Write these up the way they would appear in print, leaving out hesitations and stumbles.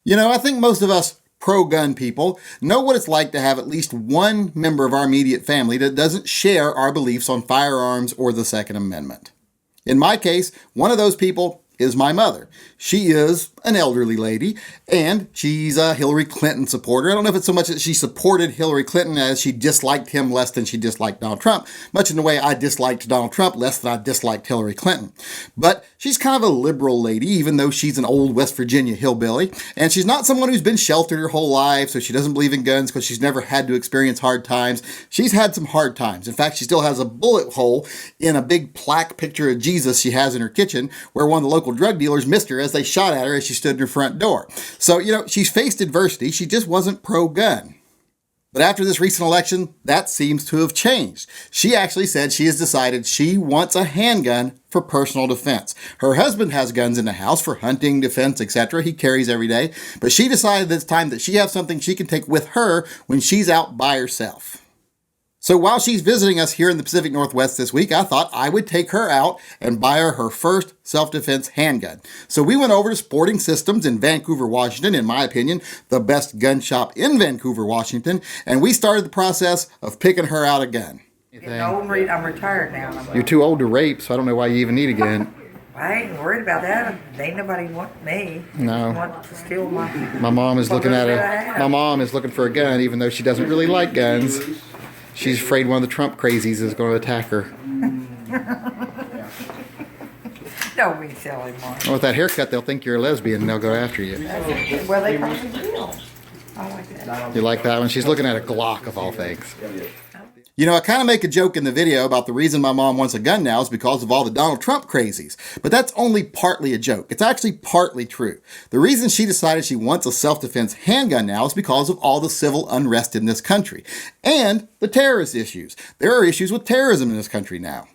You know, I think most of us pro-gun people know what it's like to have at least one member of our immediate family that doesn't share our beliefs on firearms or the Second Amendment. In my case, one of those people is my mother. She is an elderly lady, and she's a Hillary Clinton supporter. I don't know if it's so much that she supported Hillary Clinton as she disliked him less than she disliked Donald Trump, much in the way I disliked Donald Trump less than I disliked Hillary Clinton. But she's kind of a liberal lady, even though she's an old West Virginia hillbilly, and she's not someone who's been sheltered her whole life, so she doesn't believe in guns because she's never had to experience hard times. She's had some hard times. In fact, she still has a bullet hole in a big plaque picture of Jesus she has in her kitchen, where one of the local drug dealers missed her as they shot at her as she stood in her front door. So, you know, she's faced adversity. She just wasn't pro-gun. But after this recent election, that seems to have changed. She actually said she has decided she wants a handgun for personal defense. Her husband has guns in the house for hunting, defense, etc. He carries every day. But she decided it's time that she have something she can take with her when she's out by herself. So while she's visiting us here in the Pacific Northwest this week, I thought I would take her out and buy her first self-defense handgun. So we went over to Sporting Systems in Vancouver, Washington, in my opinion, the best gun shop in Vancouver, Washington, and we started the process of picking her out a gun. I'm retired now. You're too old to rape, so I don't know why you even need a gun. I ain't worried about that. Ain't nobody want me. No. Want to steal my mom is looking at my mom is looking for a gun, even though she doesn't really like guns. She's afraid one of the Trump crazies is going to attack her. Don't be silly, Mark. Well, with that haircut, they'll think you're a lesbian and they'll go after you. Well, they probably will. I like that. You like that one? She's looking at a Glock of all things. You know, I kind of make a joke in the video about the reason my mom wants a gun now is because of all the Donald Trump crazies. But that's only partly a joke. It's actually partly true. The reason she decided she wants a self-defense handgun now is because of all the civil unrest in this country. And the terrorist issues. There are issues with terrorism in this country now.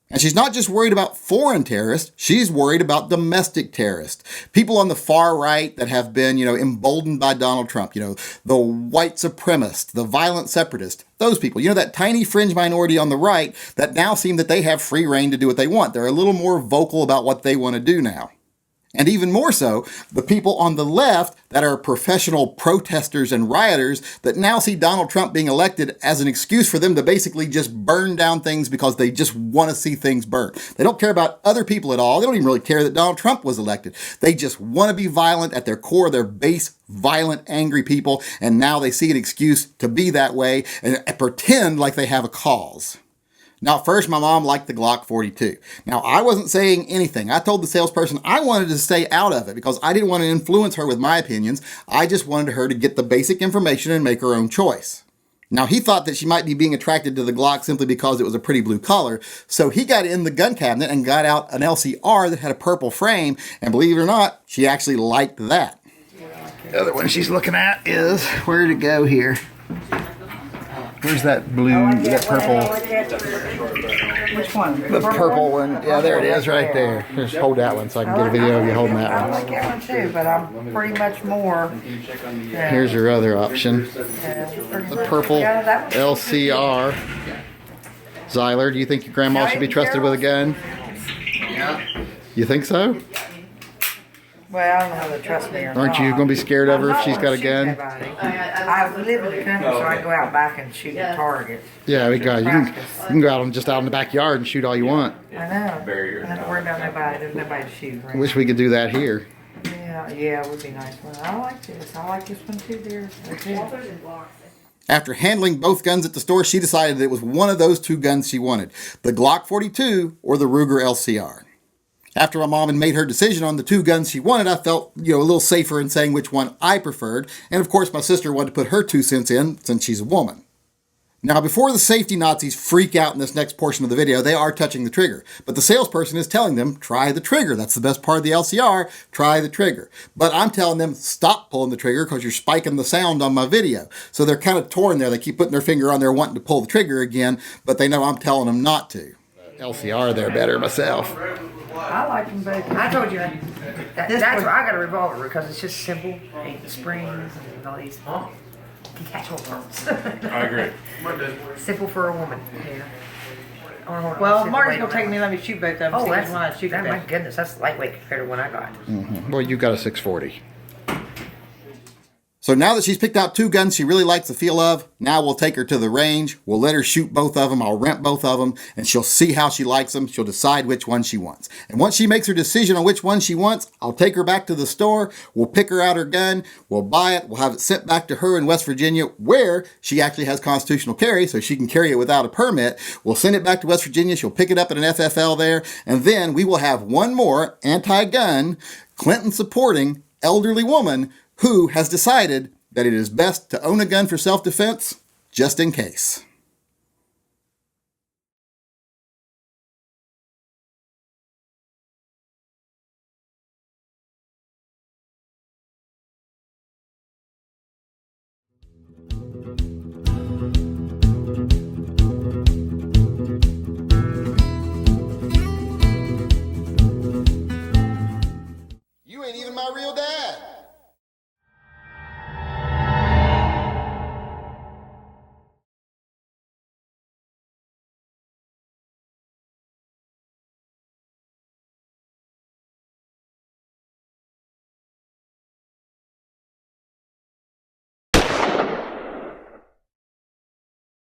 And she's not just worried about foreign terrorists, she's worried about domestic terrorists. People on the far right that have been, emboldened by Donald Trump. The white supremacist, the violent separatist, those people. That tiny fringe minority on the right that now seem that they have free reign to do what they want. They're a little more vocal about what they want to do now. And even more so, the people on the left that are professional protesters and rioters that now see Donald Trump being elected as an excuse for them to basically just burn down things because they just want to see things burn. They don't care about other people at all. They don't even really care that Donald Trump was elected. They just want to be violent at their core. They're base, violent, angry people. And now they see an excuse to be that way and pretend like they have a cause. Now, first, my mom liked the Glock 42. Now, I wasn't saying anything. I told the salesperson I wanted to stay out of it because I didn't want to influence her with my opinions. I just wanted her to get the basic information and make her own choice. Now, he thought that she might be being attracted to the Glock simply because it was a pretty blue color. So he got in the gun cabinet and got out an LCR that had a purple frame. And believe it or not, she actually liked that. The other one she's looking at is, where'd it go here? Where's that blue, that purple? Which one? The purple one. Yeah, there it is right there. Just hold that one so I can get a video of you holding that I one. like that one too, but I'm pretty much more. Here's your other option. The purple LCR. Zyler, do you think your grandma should be trusted with a gun? Yeah. You think so? Well, I don't know how to trust me or not. Aren't you going to be scared of her if she's got a gun? I live in the country, so I go out back and shoot the targets. Yeah, you can go out just out in the backyard and shoot all you want. I know. I don't worry about nobody. There's nobody to shoot. Right? Wish we could do that here. Yeah, it would be nice. I like this. I like this one too, dear. After handling both guns at the store, she decided that it was one of those two guns she wanted, the Glock 42 or the Ruger LCR. After my mom had made her decision on the two guns she wanted, I felt, a little safer in saying which one I preferred. And of course, my sister wanted to put her 2 cents in since she's a woman. Now, before the safety Nazis freak out in this next portion of the video, they are touching the trigger. But the salesperson is telling them, try the trigger. That's the best part of the LCR. Try the trigger. But I'm telling them, stop pulling the trigger because you're spiking the sound on my video. So they're kind of torn there. They keep putting their finger on there wanting to pull the trigger again, but they know I'm telling them not to. LCR, they're better myself. I like them both. I told you that's why I got a revolver because it's just simple. Ain't the springs and all these detachable parts. I agree. Simple for a woman. Yeah. Well, Marty's gonna take me and let me shoot both of them. Oh, see that's which one I shoot my best. goodness. That's lightweight compared to what I got. Well, you got a 640. So now that she's picked out 2 guns she really likes the feel of, now we'll take her to the range. We'll let her shoot both of them. I'll rent both of them, and she'll see how she likes them. She'll decide which one she wants. And once she makes her decision on which one she wants, I'll take her back to the store. We'll pick her out her gun. We'll buy it. We'll have it sent back to her in West Virginia, where she actually has constitutional carry, so she can carry it without a permit. We'll send it back to West Virginia. She'll pick it up at an FFL there. And then we will have one more anti-gun, Clinton-supporting elderly woman who has decided that it is best to own a gun for self-defense, just in case. You ain't even my real dad.